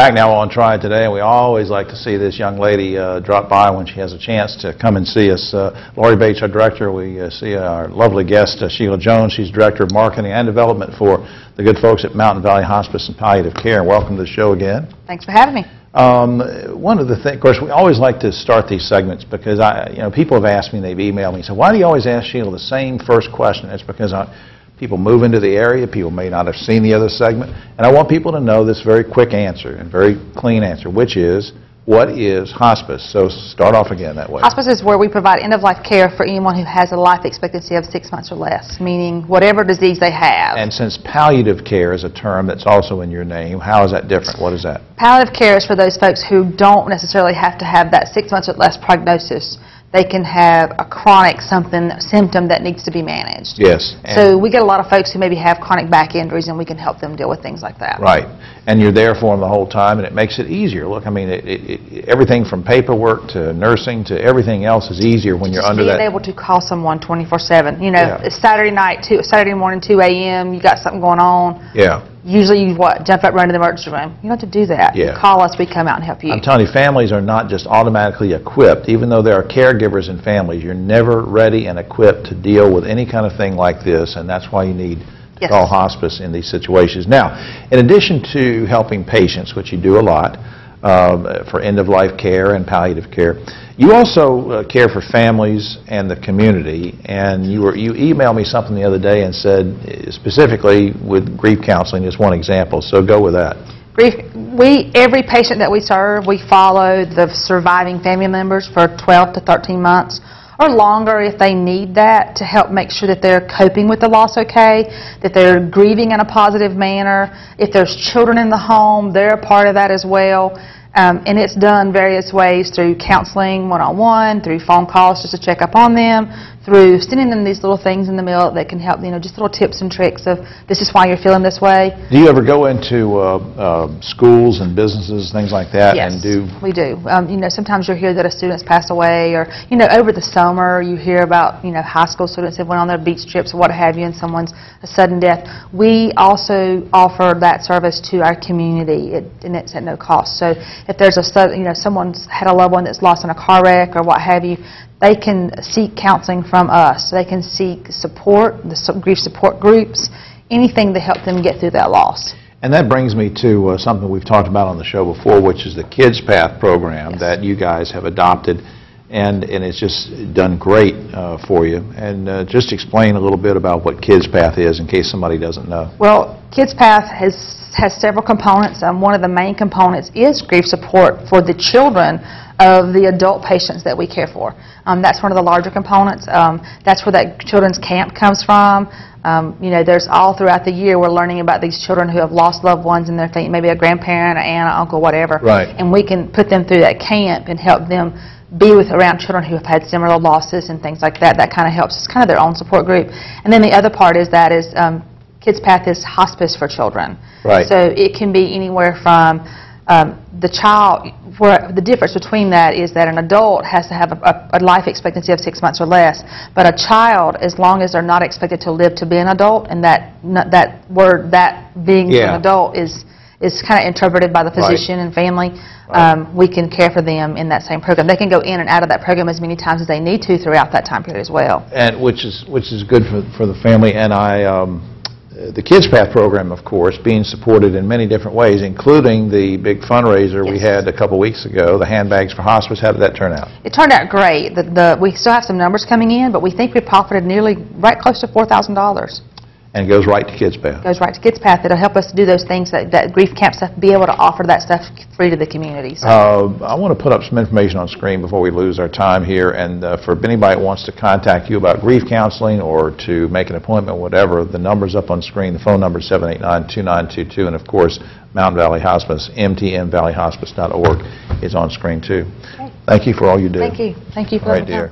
Back now on Triad Today, and we always like to see this young lady drop by when she has a chance to come and see us. Lori Bates, our director. We see our lovely guest, Sheila Jones. She's Director of Marketing and Development for the good folks at Mountain Valley Hospice and Palliative Care. Welcome to the show again. Thanks for having me. One of the things, of course, we always like to start these segments because people have asked me, they've emailed me, so why do you always ask Sheila the same first question? It's because people move into the area, people may not have seen the other segment, and I want people to know this very quick answer and very clean answer, which is, what is hospice? So start off again that way. Hospice is where we provide end-of-life care for anyone who has a life expectancy of 6 months or less, meaning whatever disease they have. And since palliative care is a term that's also in your name, how is that different? What is that? Palliative care is for those folks who don't necessarily have to have that 6 months or less prognosis. They can have a chronic symptom that needs to be managed. Yes. So we get a lot of folks who maybe have chronic back injuries, and we can help them deal with things like that. Right. And you're there for them the whole time, and it makes it easier. Look, I mean, everything from paperwork to nursing to everything else is easier when you're under that. Being able to call someone 24/7. You know, it's Saturday morning, 2 a.m., you got something going on. Yeah. Usually you jump up, run to the emergency room. You don't have to do that. Yeah. You call us, we come out and help you. I'm telling you, families are not just automatically equipped. Even though there are caregivers in families, you're never ready and equipped to deal with any kind of thing like this, and that's why you need to call hospice in these situations. Now, in addition to helping patients, which you do a lot, for end-of-life care and palliative care, you also care for families and the community, and you emailed me something the other day and said, specifically with grief counseling is one example, so go with that. Every patient that we serve, we follow the surviving family members for 12 to 13 months, or longer if they need that, to help make sure that they're coping with the loss okay, that they're grieving in a positive manner. If there's children in the home, they're a part of that as well. And it's done various ways, through counseling one-on-one, through phone calls just to check up on them, through sending them these little things in the mail that can help, just little tips and tricks of, this is why you're feeling this way. Do you ever go into schools and businesses, things like that? Yes, and do we do. Sometimes you'll hear that a student's passed away, or, over the summer you hear about, high school students that went on their beach trips or what have you, and someone's a sudden death. We also offer that service to our community, and it's at no cost. So if there's someone's had a loved one that's lost in a car wreck or what have you, they can seek counseling from us. They can seek support, the grief support groups, anything to help them get through that loss. And that brings me to something we've talked about on the show before, which is the Kids Path program that you guys have adopted, and it's just done great for you. And just explain a little bit about what Kids Path is in case somebody doesn't know. Well, Kids Path has several components. One of the main components is grief support for the children of the adult patients that we care for. That's one of the larger components. That's where that children's camp comes from. There's all throughout the year we're learning about these children who have lost loved ones in their family, maybe a grandparent, an aunt, an uncle, whatever. Right. And we can put them through that camp and help them be around children who have had similar losses and things like that. That kind of helps. It's kind of their own support group. And then the other part is Kids Path is hospice for children. Right. So it can be anywhere from the child, where the difference between that is that an adult has to have a life expectancy of 6 months or less, but a child, as long as they're not expected to live to be an adult, and that word, that being an adult, is kind of interpreted by the physician and family, we can care for them in that same program. They can go in and out of that program as many times as they need to throughout that time period as well. And which is good for the family. And the Kids Path program, of course, being supported in many different ways, including the big fundraiser we had a couple weeks ago, the handbags for hospice. How did that turn out? It turned out great. We still have some numbers coming in, but we think we profited nearly right close to $4,000. And it goes right to Kids Path. It goes right to Kids Path. It'll help us to do those things, that grief camp stuff, be able to offer that stuff free to the community. So. I want to put up some information on screen before we lose our time here, and for anybody that wants to contact you about grief counseling or to make an appointment, whatever, the number's up on screen. The phone number is 789-2922, and of course, Mountain Valley Hospice, mtmvalleyhospice.org is on screen too. Okay. Thank you for all you do. Thank you. Thank you for all right, dear.